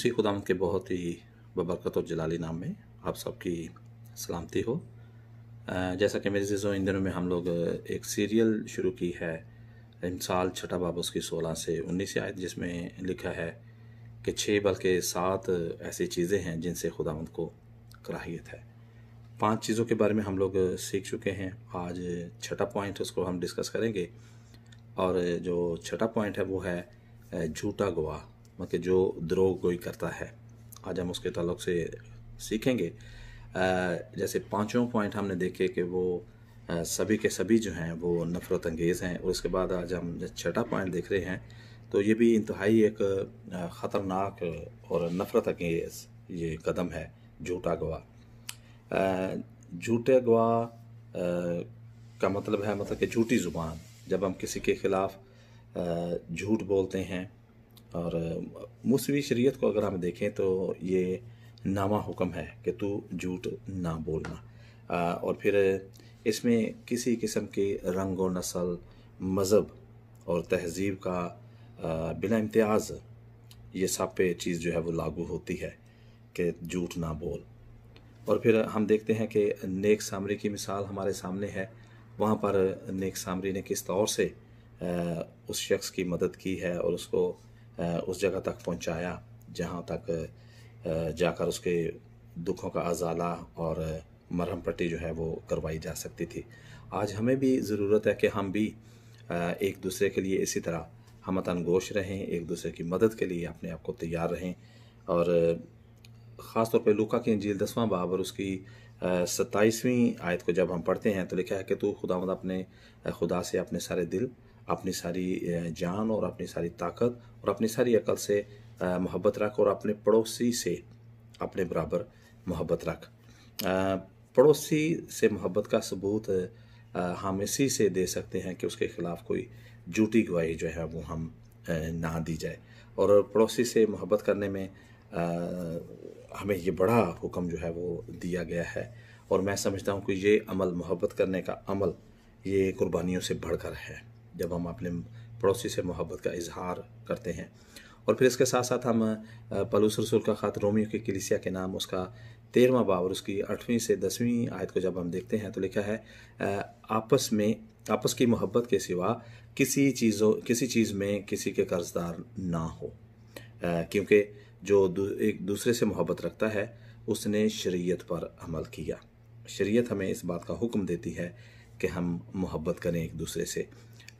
मसीह खुदावंद के बहुत ही बबरकत और जलाली नाम में आप सबकी सलामती हो। जैसा कि मेरे अज़ीज़ों, इन दिनों में हम लोग एक सीरियल शुरू की है, इमसाल छठा बाब उसकी 16 से 19 आयत, जिसमें लिखा है कि 6 बल्कि 7 ऐसी चीज़ें हैं जिनसे खुदावंद को कराहियत है। 5 चीज़ों के बारे में हम लोग सीख चुके हैं। आज छठा पॉइंट उसको हम डिस्कस करेंगे, और जो छठा पॉइंट है वो है झूठा गवाह, मतलब जो द्रोह गोई करता है। आज हम उसके ताल्लुक से सीखेंगे। जैसे पांचों पॉइंट हमने देखे कि वो सभी के सभी जो हैं वो नफ़रत अंगेज़ हैं, और उसके बाद आज हम छठा पॉइंट देख रहे हैं तो ये भी इंतहाई एक ख़तरनाक और नफ़रत अंगेज़ ये कदम है, झूठा गवाह। झूठे गवाह का मतलब है कि झूठी ज़ुबान। जब हम किसी के ख़िलाफ़ झूठ बोलते हैं, और मुस्लिम शरीयत को अगर हम देखें तो ये नामा हुक्म है कि तू झूठ ना बोलना। और फिर इसमें किसी किस्म के रंग और नस्ल, मज़हब और तहज़ीब का बिला इम्तियाज़ ये सब पे चीज़ जो है वो लागू होती है कि झूठ ना बोल। और फिर हम देखते हैं कि नेक सामरी की मिसाल हमारे सामने है। वहाँ पर नेक सामरी ने किस तौर से उस शख्स की मदद की है और उसको उस जगह तक पहुँचाया जहाँ तक जाकर उसके दुखों का अजाला और मरहम पट्टी जो है वो करवाई जा सकती थी। आज हमें भी ज़रूरत है कि हम भी एक दूसरे के लिए इसी तरह हमतनगोश रहें, एक दूसरे की मदद के लिए अपने आप को तैयार रहें। और ख़ास तौर पे लूका की इंजील 10वां बाब और उसकी 27वीं आयत को जब हम पढ़ते हैं तो लिखा है कि तू खुदावंद अपने खुदा से अपने सारे दिल, अपनी सारी जान और अपनी सारी ताकत और अपनी सारी अकल से मोहब्बत रख, और अपने पड़ोसी से अपने बराबर मोहब्बत रख। पड़ोसी से मोहब्बत का सबूत हम इसी से दे सकते हैं कि उसके ख़िलाफ़ कोई झूठी गवाही जो है वो हम ना दी जाए। और पड़ोसी से मोहब्बत करने में हमें ये बड़ा हुक्म जो है वो दिया गया है। और मैं समझता हूँ कि ये अमल, मोहब्बत करने का अमल, ये कुर्बानियों से बढ़कर है जब हम अपने पड़ोसी से मोहब्बत का इजहार करते हैं। और फिर इसके साथ साथ हम पौलुस रसूल का ख़त रोमियो की कलीसिया के नाम उसका 13वां बाब और उसकी 8वीं से 10वीं आयत को जब हम देखते हैं तो लिखा है आपस की मोहब्बत के सिवा किसी चीज़ में किसी के कर्जदार ना हो, क्योंकि जो एक दूसरे से मोहब्बत रखता है उसने शरीयत पर अमल किया। शरीयत हमें इस बात का हुक्म देती है कि हम मोहब्बत करें एक दूसरे से।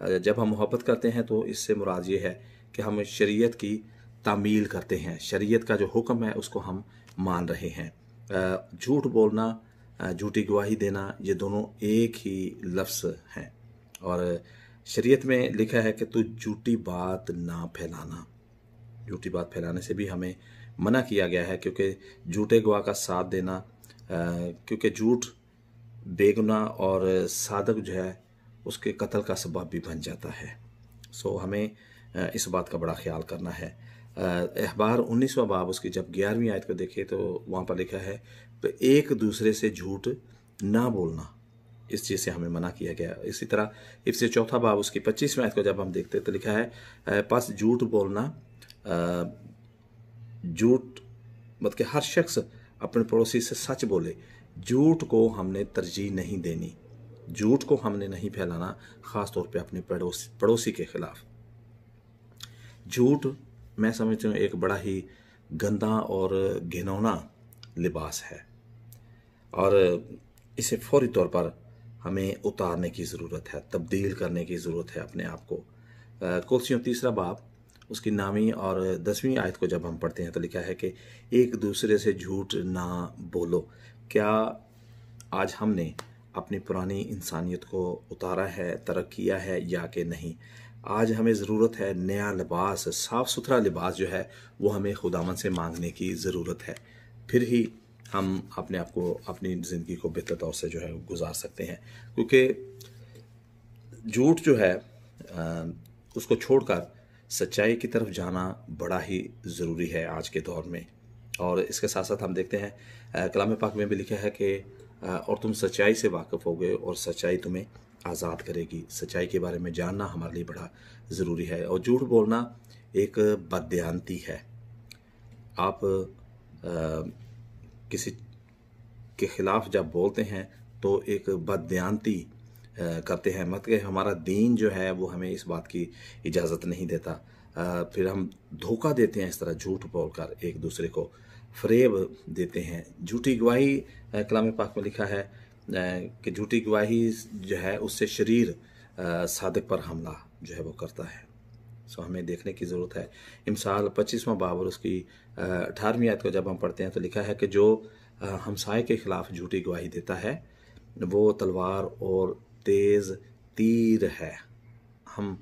जब हम मोहब्बत करते हैं तो इससे मुराद ये है कि हम शरीयत की तामील करते हैं, शरीयत का जो हुक्म है उसको हम मान रहे हैं। झूठ बोलना, झूठी गवाही देना, ये दोनों एक ही लफ्ज़ हैं। और शरीयत में लिखा है कि तू झूठी बात ना फैलाना। झूठी बात फैलाने से भी हमें मना किया गया है, क्योंकि झूठे गवाह का साथ देना, क्योंकि झूठ बेगुनाह और सादक जो है उसके कत्ल का सबब भी बन जाता है। सो हमें इस बात का बड़ा ख्याल करना है। अखबार 19वां बाब उसकी जब 11वीं आयत को देखें तो वहाँ पर लिखा है एक दूसरे से झूठ ना बोलना, इस चीज़ से हमें मना किया गया। इसी तरह इफ्सी 4था बाब उसकी 25वीं आयत को जब हम देखते तो लिखा है पास झूठ बोलना, झूठ मतलब कि हर शख्स अपने पड़ोसी से सच बोले। झूठ को हमने तरजीह नहीं देनी, झूठ को हमने नहीं फैलाना, ख़ास तौर पे अपने पड़ोसी के ख़िलाफ़। झूठ मैं समझता हूँ एक बड़ा ही गंदा और घिनौना लिबास है, और इसे फौरी तौर पर हमें उतारने की ज़रूरत है, तब्दील करने की ज़रूरत है अपने आप को। कुलसियों 3रा बाब उसकी 9वीं और 10वीं आयत को जब हम पढ़ते हैं तो लिखा है कि एक दूसरे से झूठ ना बोलो। क्या आज हमने अपनी पुरानी इंसानियत को उतारा है, तरक किया है या कि नहीं? आज हमें ज़रूरत है नया लिबास, साफ़ सुथरा लिबास जो है वो हमें खुदावंद से मांगने की ज़रूरत है। फिर ही हम अपने आप को, अपनी ज़िंदगी को बेहतर तौर से जो है गुजार सकते हैं। क्योंकि झूठ जो है उसको छोड़कर सच्चाई की तरफ जाना बड़ा ही ज़रूरी है आज के दौर में। और इसके साथ साथ हम देखते हैं कलाम पाक में भी लिखा है कि और तुम सच्चाई से वाकिफ़ होगे और सच्चाई तुम्हें आज़ाद करेगी। सच्चाई के बारे में जानना हमारे लिए बड़ा ज़रूरी है। और झूठ बोलना एक बददियानती है। आप किसी के ख़िलाफ़ जब बोलते हैं तो एक बददियानती करते हैं, मतलब कि हमारा दीन जो है वो हमें इस बात की इजाज़त नहीं देता। फिर हम धोखा देते हैं, इस तरह झूठ बोलकर एक दूसरे को फ़रेब देते हैं। झूठी गवाही, कलाम पाक में लिखा है कि झूठी गवाही जो है उससे शरीर सादिक पर हमला जो है वो करता है। सो हमें देखने की ज़रूरत है। इमसाल 25वां बाब और उसकी 18वीं आयत को जब हम पढ़ते हैं तो लिखा है कि जो हमसाये के ख़िलाफ़ झूठी गवाही देता है वो तलवार और तेज़ तीर है। हम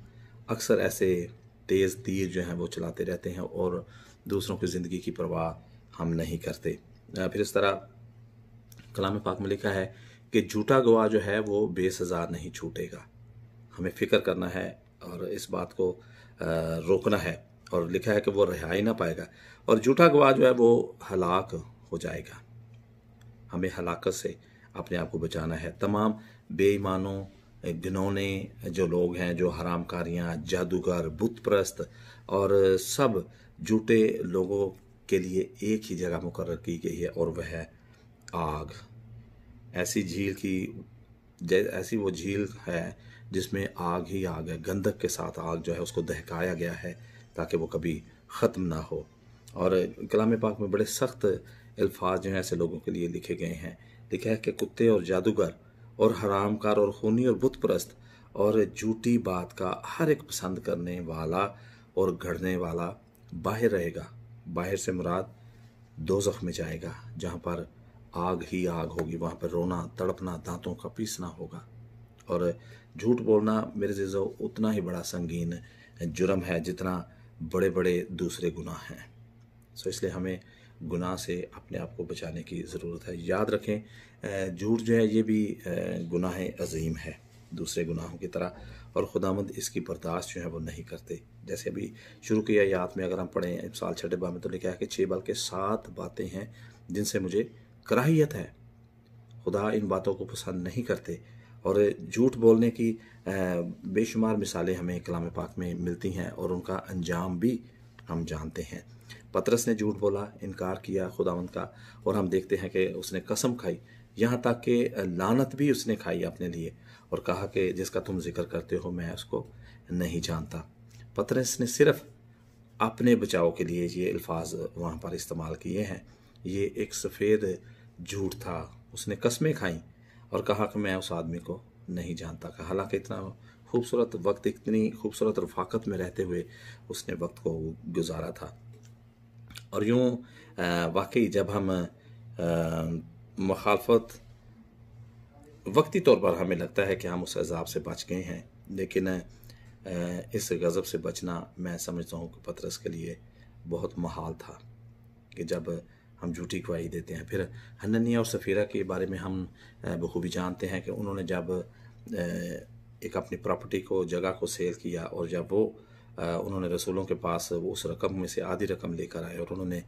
अक्सर ऐसे तेज़ तीर जो हैं वो चलाते रहते हैं और दूसरों की ज़िंदगी की परवाह हम नहीं करते। फिर इस तरह कलाम पाक में लिखा है कि झूठा गवाह जो है वो बेसज़ा नहीं छूटेगा। हमें फ़िक्र करना है और इस बात को रोकना है। और लिखा है कि वो रिहाई ना पाएगा और झूठा गवाह जो है वो हलाक हो जाएगा। हमें हलाकत से अपने आप को बचाना है। तमाम बेईमानों, घिनौने जो लोग हैं, जो हरामकारियाँ, जादूगर, बुत परस्त और सब झूठे लोगों के लिए एक ही जगह मुकर्रर की गई है और वह है आग। ऐसी वो झील है जिसमें आग ही आग है। गंधक के साथ आग जो है उसको दहकाया गया है ताकि वो कभी ख़त्म ना हो। और कलाम पाक में बड़े सख्त अल्फाज जो हैं ऐसे लोगों के लिए लिखे गए हैं। लिखा है कि कुत्ते और जादूगर और हरामकार और खूनी और बुत परस्त और झूठी बात का हर एक पसंद करने वाला और घड़ने वाला बाहर रहेगा। बाहर से मुराद दोज़ख में जाएगा जहाँ पर आग ही आग होगी। वहाँ पर रोना, तड़पना, दांतों का पीसना होगा। और झूठ बोलना मेरे अज़ीज़ों उतना ही बड़ा संगीन जुर्म है जितना बड़े बड़े दूसरे गुनाह हैं। सो इसलिए हमें गुनाह से अपने आप को बचाने की ज़रूरत है। याद रखें झूठ जो है ये भी गुनाह अज़ीम है दूसरे गुनाहों की तरह, और खुदावंद इसकी बर्दाश्त जो है वो नहीं करते। जैसे अभी शुरू की आयत में अगर हम पढ़ें इमसाल 6 बाब में तो लिखा है कि 6 बल्कि 7 बातें हैं जिनसे मुझे कराहियत है। खुदा इन बातों को पसंद नहीं करते। और झूठ बोलने की बेशुमार मिसालें हमें कलाम पाक में मिलती हैं और उनका अंजाम भी हम जानते हैं। पतरस ने झूठ बोला, इनकार किया खुदावंद का, और हम देखते हैं कि उसने कसम खाई, यहाँ तक कि लानत भी उसने खाई अपने लिए और कहा कि जिसका तुम जिक्र करते हो मैं उसको नहीं जानता। पतरस ने सिर्फ अपने बचाव के लिए ये अल्फाज वहाँ पर इस्तेमाल किए हैं। ये एक सफ़ेद झूठ था। उसने कस्में खाई और कहा कि मैं उस आदमी को नहीं जानता। हालांकि इतना खूबसूरत वक्त, इतनी खूबसूरत रफ़ाकत में रहते हुए उसने वक्त को गुजारा था। और यूँ वाकई जब हम मुखालफत वक्ती तौर पर हमें लगता है कि हम उस अज़ाब से बच गए हैं, लेकिन इस गज़ब से बचना मैं समझता हूँ कि पतरस के लिए बहुत महाल था कि जब हम झूठी गवाही देते हैं। फिर हनन्याह और सफ़ीरा के बारे में हम बखूबी जानते हैं कि उन्होंने जब एक अपनी प्रॉपर्टी को, जगह को सेल किया और जब वो उन्होंने रसूलों के पास वो उस रकम में से आधी रकम लेकर आए और उन्होंने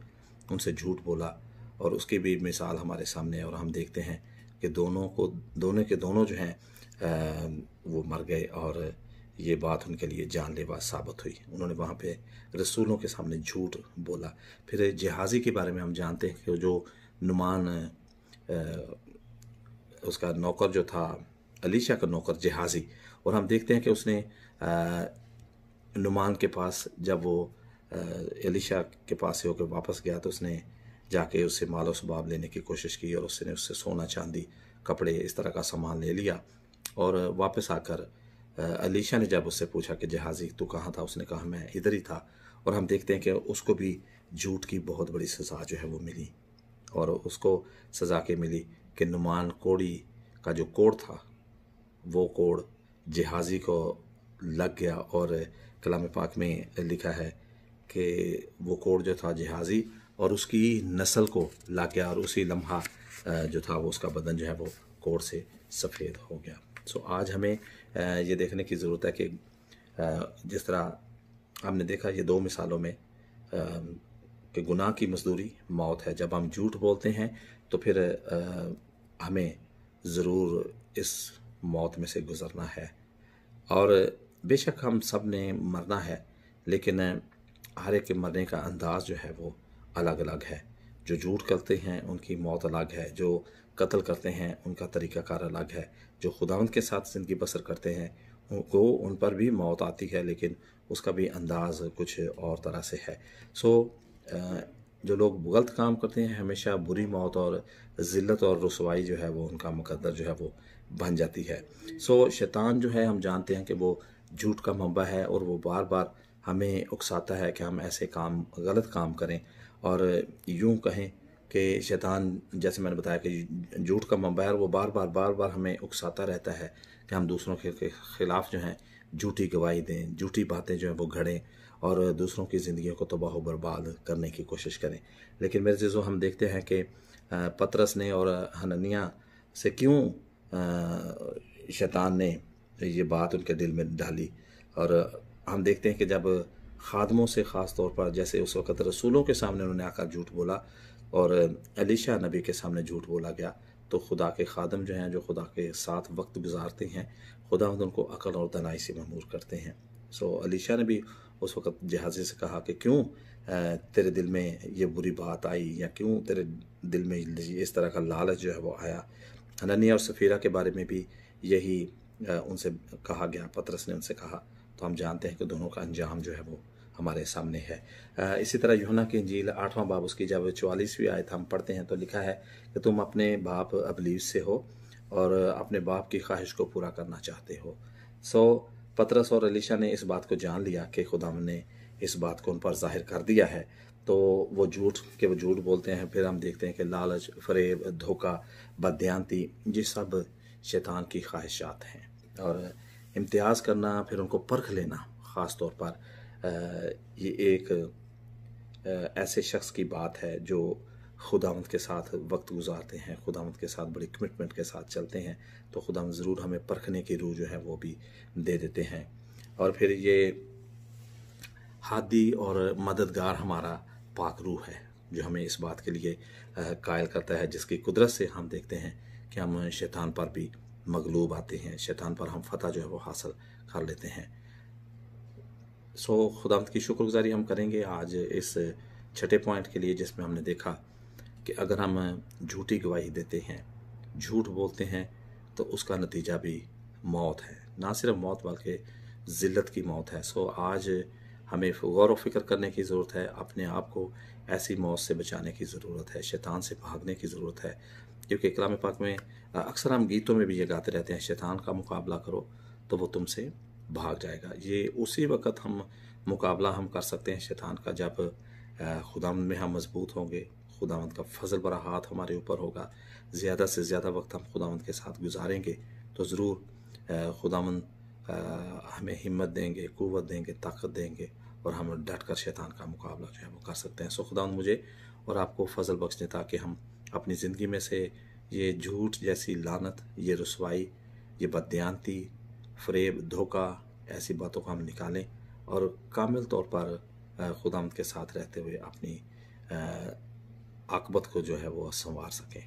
उनसे झूठ बोला, और उसकी भी मिसाल हमारे सामने है। और हम देखते हैं कि दोनों जो हैं वो मर गए और ये बात उनके लिए जानलेवा साबित हुई। उन्होंने वहाँ पे रसूलों के सामने झूठ बोला। फिर जिहाज़ी के बारे में हम जानते हैं कि जो नुमान उसका नौकर जो था, अलीशा का नौकर जिहाज़ी, और हम देखते हैं कि उसने नुमान के पास, जब वो एलिशा के पास से होकर वापस गया तो उसने जाके उससे मालो सबाब लेने की कोशिश की और उसने उससे सोना, चांदी, कपड़े, इस तरह का सामान ले लिया। और वापस आकर अलीशा ने जब उससे पूछा कि जहाज़ी तू कहाँ था, उसने कहा मैं इधर ही था। और हम देखते हैं कि उसको भी झूठ की बहुत बड़ी सज़ा जो है वो मिली, और उसको सज़ा के मिली कि नुमान कोड़ी का जो कोड़ था वो कोड़ जहाज़ी को लग गया। और कलाम पाक में लिखा है कि वो कोड़ जो था जहाज़ी और उसकी नस्ल को लग गया, और उसी लम्हा जो था वो उसका बदन जो है वो कोड़ से सफ़ेद हो गया। सो आज हमें ये देखने की ज़रूरत है कि जिस तरह हमने देखा ये 2 मिसालों में कि गुनाह की मजदूरी मौत है। जब हम झूठ बोलते हैं तो फिर हमें ज़रूर इस मौत में से गुज़रना है। और बेशक हम सब ने मरना है, लेकिन हर एक के मरने का अंदाज़ जो है वो अलग अलग है। जो झूठ करते हैं उनकी मौत अलग है, जो कत्ल करते हैं उनका तरीक़ाकार अलग है, जो खुदावंद के साथ ज़िंदगी बसर करते हैं उनको उन पर भी मौत आती है, लेकिन उसका भी अंदाज़ कुछ और तरह से है। जो लोग गलत काम करते हैं हमेशा बुरी मौत और ज़िल्लत और रुसवाई जो है वो उनका मुकद्दर जो है वो बन जाती है। शैतान जो है हम जानते हैं कि वो झूठ का मंबा है और वो बार बार हमें उकसाता है कि हम ऐसे काम गलत काम करें। और यूँ कहें कि शैतान, जैसे मैंने बताया कि झूठ का मंबा है, वो बार बार हमें उकसाता रहता है कि हम दूसरों के ख़िलाफ़ जो हैं झूठी गवाही दें, झूठी बातें जो हैं वो गढ़ें और दूसरों की ज़िंदगियों को तबाह बर्बाद करने की कोशिश करें। लेकिन मेरे अज़ीज़ों, हम देखते हैं कि पतरस ने और हनन्याह से क्यों शैतान ने ये बात उनके दिल में डाली। और हम देखते हैं कि जब खादमों से ख़ास तौर पर, जैसे उस वक़्त रसूलों के सामने उन्होंने आकर झूठ बोला और एलीशा नबी के सामने झूठ बोला गया, तो खुदा के खादम जो हैं, जो खुदा के साथ वक्त गुजारते हैं, खुदा उनको अकल और दानाई से ममूर करते हैं। एलीशा ने भी उस वक़्त जहाज़ी से कहा कि क्यों तेरे दिल में ये बुरी बात आई, या क्यों तेरे दिल में इस तरह का लालच जो है वो आया। हनन्याह और सफ़ीरा के बारे में भी यही उनसे कहा गया, पतरस ने उनसे कहा। तो हम जानते हैं कि दोनों का अंजाम जो है वो हमारे सामने है। इसी तरह यूहन्ना की इंजील 8वां बाब उसकी जब 44वीं आयत हम पढ़ते हैं तो लिखा है कि तुम अपने बाप अबलीस से हो और अपने बाप की ख्वाहिश को पूरा करना चाहते हो। पतरस और एलीशा ने इस बात को जान लिया कि खुदावंद ने इस बात को उन पर जाहिर कर दिया है, तो वो झूठ बोलते हैं। फिर हम देखते हैं कि लालच, फरेब, धोखा, बदयांती, ये सब शैतान की ख्वाहिशात हैं। और इम्तियाज़ करना, फिर उनको परख लेना, ख़ास तौर पर ये एक ऐसे शख्स की बात है जो खुदावंद के साथ वक्त गुजारते हैं, खुदावंद के साथ बड़ी कमिटमेंट के साथ चलते हैं, तो खुदावंद ज़रूर हमें परखने की रूह जो है वो भी दे देते हैं। और फिर ये हादी और मददगार हमारा पाक रूह है जो हमें इस बात के लिए कायल करता है, जिसकी कुदरत से हम देखते हैं कि हम शैतान पर भी मगलूब आते हैं, शैतान पर हम फतह जो है वो हासिल कर लेते हैं। खुदावंद की शुक्रगुजारी हम करेंगे आज इस छठे पॉइंट के लिए, जिसमें हमने देखा कि अगर हम झूठी गवाही देते हैं, झूठ बोलते हैं, तो उसका नतीजा भी मौत है। ना सिर्फ मौत बल्कि ज़िल्लत की मौत है। आज हमें गौर व फिक्र करने की ज़रूरत है, अपने आप को ऐसी मौत से बचाने की ज़रूरत है, शैतान से भागने की ज़रूरत है। क्योंकि कलाम पाक में अक्सर हम गीतों में भी ये गाते रहते हैं, शैतान का मुकाबला करो तो वो तुमसे भाग जाएगा। ये उसी वक़्त हम मुकाबला हम कर सकते हैं शैतान का जब खुदावंद में हम मजबूत होंगे, खुदावंद का फजल भरा हाथ हमारे ऊपर होगा, ज़्यादा से ज़्यादा वक्त हम खुदावंद के साथ गुजारेंगे, तो ज़रूर खुदावंद हमें हिम्मत देंगे, क़ुव्वत देंगे, ताकत देंगे और हम डट कर शैतान का मुकाबला जो है वो कर सकते हैं। खुदावंद मुझे और आपको फजल बख्श दें ताकि हम अपनी ज़िंदगी में से ये झूठ जैसी लानत, ये रुसवाई, ये बदयांती, फरेब, धोखा, ऐसी बातों को हम निकालें और कामिल तौर पर खुदावंद के साथ रहते हुए अपनी आक़िबत को जो है वो संवार सकें।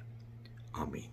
आमीन।